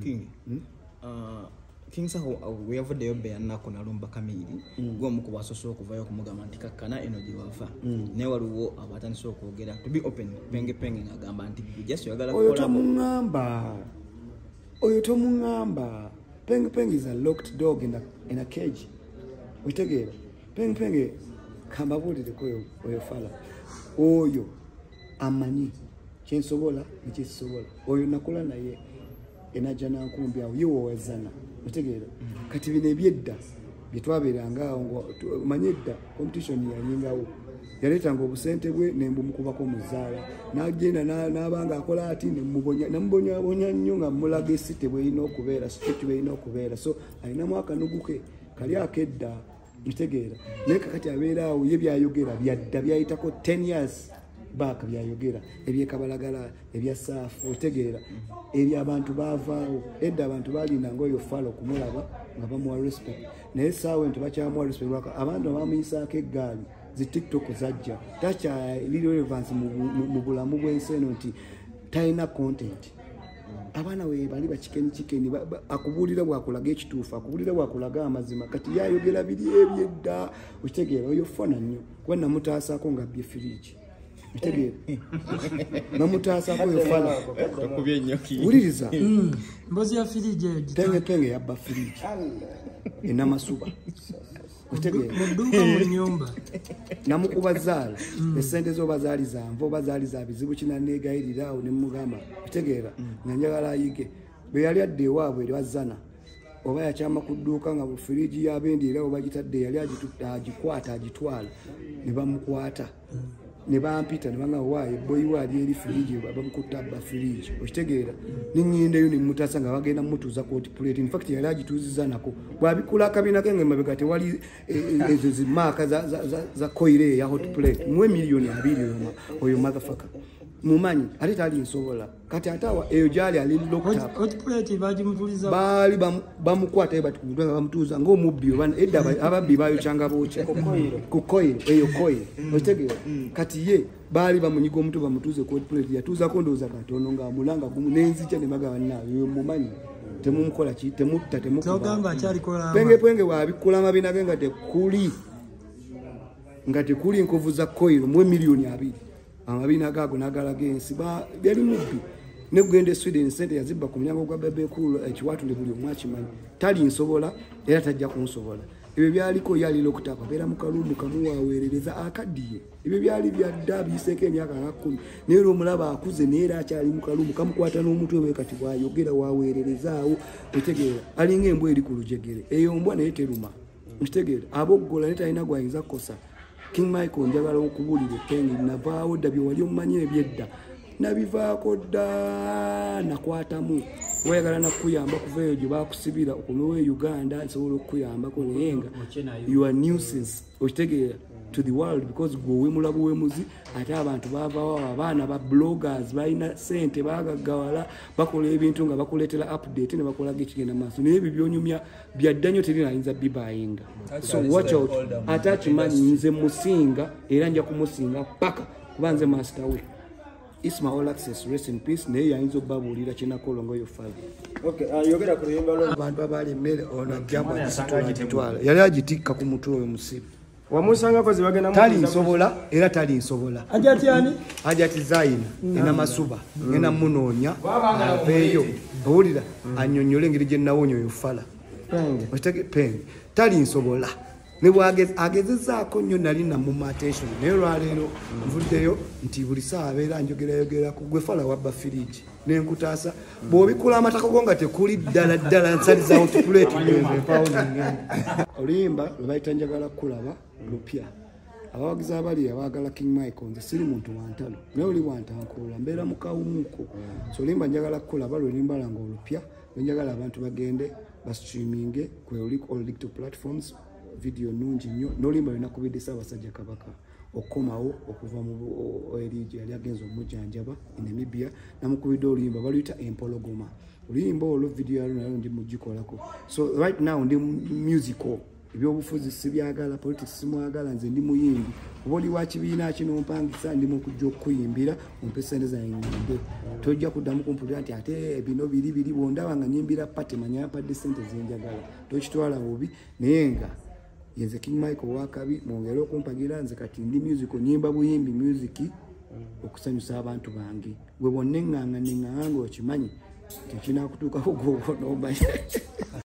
King King saho weyavuddeyo beyanako nalumba kamiri gwomu ku basoso okuvayo okumugamba nti kakkana eno gye wava naye waliwo abatandise okwogera to be open penge ng'agamba nti just oyagala oyo tomuŋŋamba penge is a locked dog in a cage witegeera penge kambabuulireko oyo fala oyo amanyi kyensobola nekyekisobola oyo nakola naye enajja nankumbi awo yewowezana otegeera kati bino ebyedda byetwabeeranga awo manye edda competition yanyingawo yaleetanga obusente bwe nembumukubako muzaala nagenda n'abanga akola ati namubonyabonya nnyo nga mulaga esite bweyina okubeera street bweyina okubeera so alinamu akanuguke kali akedda otegeera naye kakati abeera awo ye byayogera byadda byayitako 10 years back byayogera ebyekabalagala ebyasaafu otegeera ebyabantu baavaawo edda abantu balinda ngaoyo falo okumulaba nga bamuwa respect naye saawe nti bakyamuwa respect lwaka abantu abamuyisaako eggaali zi tiktok zajja takyali relevance mu bulamu bw'ensi eno nti talina content abaana we bali bakikeni akubuulira bwakulaga ekituufu akubuulira bwakulaga amazima kati yayogera biri ebyedda okitegeera oyo fona nnyo kuba namutaasaako nga bye firiji Tegeera namutaasa ko yofala kubye nyoki uliriza mbozi ya firije penge yabba firije enamasuba Tegeera muduka mu nyumba namukubazaala esente zo bazaali zanvo bazaali za bizibu kina negayirira awo ne mugamba Tegeera nanjagala ayige bwe yali adde ewaabwe eri wazana oba yakyama kudduuka nga mu firiji yabendi era oba gitadde yali agikwata agitwala ne bamukwata ne bampita ne banga waaye boy wali eri firiji bamukuta ba firiji okitegeera ninnyindeyo ne mutasa nga bagenda mutuza court plate in fact yali agituuziza nako bwabikula kabina kenge mabega tewali ezo zimaka za koire ya hot plate mwe milioni 2 oyo motherfucker mumanyi ate tali nsobola kati atawa eyo jali ali locked up hot plate bajimutuliza bali bamukwata ebati kudwa bamutuza ng'omubbi obana edda ababbi bayo changa boche kukoire eyo koire otegeera kati ye bali bamunyiga omuntu bamutuze hot plate yatuza kondoza katono nga mulanga kumunenzicha ne magaba nayo mumanyi temumukola ki temutta zogamba achali kola penge wabikula mabina genga tekuli nkovu za koire mwe milioni 2 amabina gago nagalaga ensi byali mubbi ne kugenda Sweden sente yazibba ku myango gwa bebe kulu ekiwatule buli omwakimanyi tali nsobola era tajja kunsobola ebyo byaliko yali lokutapa beera mukalumu kamuwaweerereza akaddiye ebyo byali byadda biseke emyaka 10 neero omulaba akuze neera akyali mukalumu kamukwata n'omutwe we kati bwayogera waweererezaawo otegeera alinga embwa eri ku lujegere eyo mbwa naye teruma otegeera aboggola netalina gwayinza kukosa King Michael njagala okubuulira penge navaawo dda bye wali omumanyi ebyedda nabivaako dda nakwatamu wayagala nakuyamba kuva eyo gye bakusibira okunowa Uganda nsobola okukuyambako naye nga you are nuisance okitegeera to the world because gwe mulabu wemuzi ate abantu baavaawo abaana ba bloggers balina sente bagagawala bakola ebintu nga bakuleetera update ne bakolaga ekigenda maaso naye ebyo byonyumya byadda nnyo terinayinza bibayinga so watch out ate akimanyi nze musinga era nja kumusinga paka kuba nze master we Isma All Access rest in peace naye yayinza okubabuulira kyenakola ngaoyo fala yogera ku luyimba lwo abantu abaali emmere ono ajjamu agitwala yali agitikka ku mutwe oyo musibe wamusangako zibagenda tali nsobola era tali nsobola ajati yani ajati zaina ena masuba ngena munoonya aveeyo owulira annyonnyole engeri gye nawonya oyo fala penge tali nsobola ne bwagezezaako nnyo nali namuma attention naye lwaleero nvuddeyo nti buli saa abeera njogera gwe fala wabba firiji nenkutaasa bw'obikula amatako go nga tekuli ddala nsaliza outplate oluyimba lwe bayita njagala kulaba lupya abawagizi abali abaagala King Michael nze siri muntu wantalo naye oli wantankuula mbeera mukawumuko so oluyimba njagala kulaba lwelimba langa olupya lwenjagala abantu bagende bastreaminge kwe all digital platforms video nungi nnyo n'olimba lwenakubidde Ssaabasajja Kabaka okomawo okuva mu eriji yali agenza omujjanjaba Namibia namukubidde oluyimba baluyita empologoma oluyimba olwo video yalo nayo ndi mugikolako so right now ndi musical ebyobufuzi sibyagala, politics simwagala, nze ndi muyimbi. Oba oli wa kibiina kino mpangisa ndi mu kujja okuyimbira ompe sente zange ngende. Tojja kuddamu kumpulira nti ate bino biri bondaba nga nyimbira pati manya yampadde sente zenjagala. Tokitwala bubi naye nga yenze King Michael wakabi mwongere okumpagira nze kati ndi music nyimba buyimbi music okusanyusa abantu bange. Gwe bonnenganga okimanyi tekinakutuukako gw'oba n'omanyi.